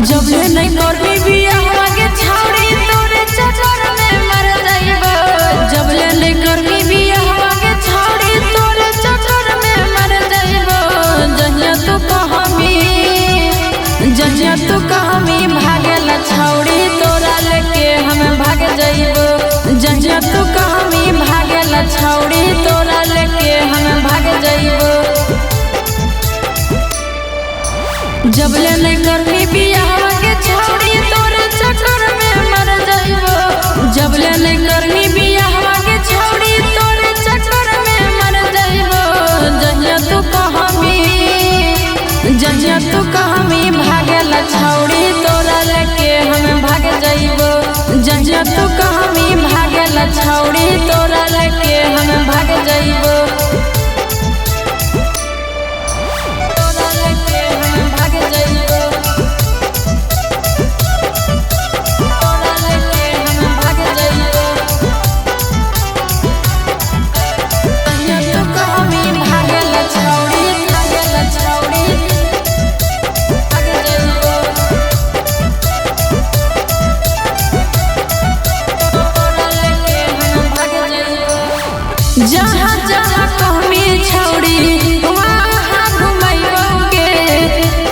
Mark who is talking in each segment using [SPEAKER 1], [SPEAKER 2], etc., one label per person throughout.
[SPEAKER 1] जबले नहीं करबी बियाह के छौड़ी तोरे चक्कर में मर जाइबो। जबले नहीं करबी बियाह के छौड़ी तोरे चक्कर में मर जाइबो। जहिया तू कहमी भागेला छौड़ी तोरा लेके हम भाग जाइबो। जहिया तू कहमी भागेला छौड़ी तोरा लेके हम भाग जाइबो। जबले नहीं करबी बियाह के छौड़ी तोरे चक्कर में मर जाइबो। जबले नहीं करबी बियाह के छौड़ी तोरे चक्कर में मर जाइबो। जहिया तू कहमी भागेला छौड़ी तोरा लेके हम भाग जाइबो। जहिया तू कहमी भागेला छौड़ी तोरा लेके हम भाग जाइबो। जहाँ जहाँ कहमी छौड़ी वहाँ घुमाइबोगे।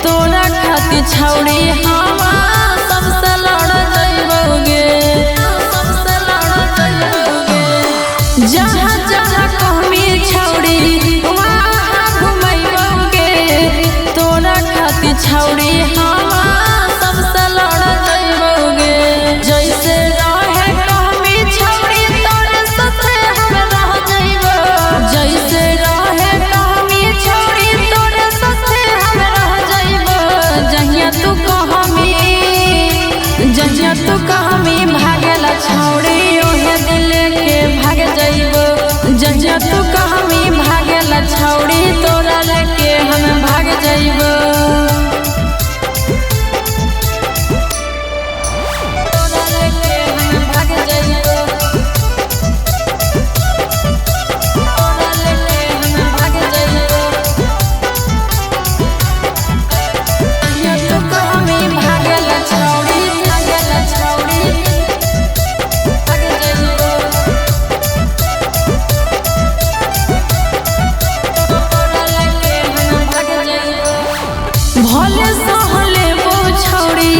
[SPEAKER 1] तोरा खातिर छौड़ी हम सबसे लड़ जाइबोगे। जहाँ जहाँ कहमी छौड़ी वहाँ घुमाइबोगे। तोरा खातिर छौड़ी हम सबसे लड़ जाइबोगे। जैसे रहे कहमी छौड़ी तोरे साथे हम रह जाइबो। जैसे रहे कहमी छौड़ी तोरे साथे हम रह जाइबो। जहिया तू कहमी भागेला छौड़ी ओहे दिल के भाग जाइबो। जहिया तू कहमी भागेला छौड़ी तोरा लेके हम भाग जाइबो। भले सहले वो छौड़ी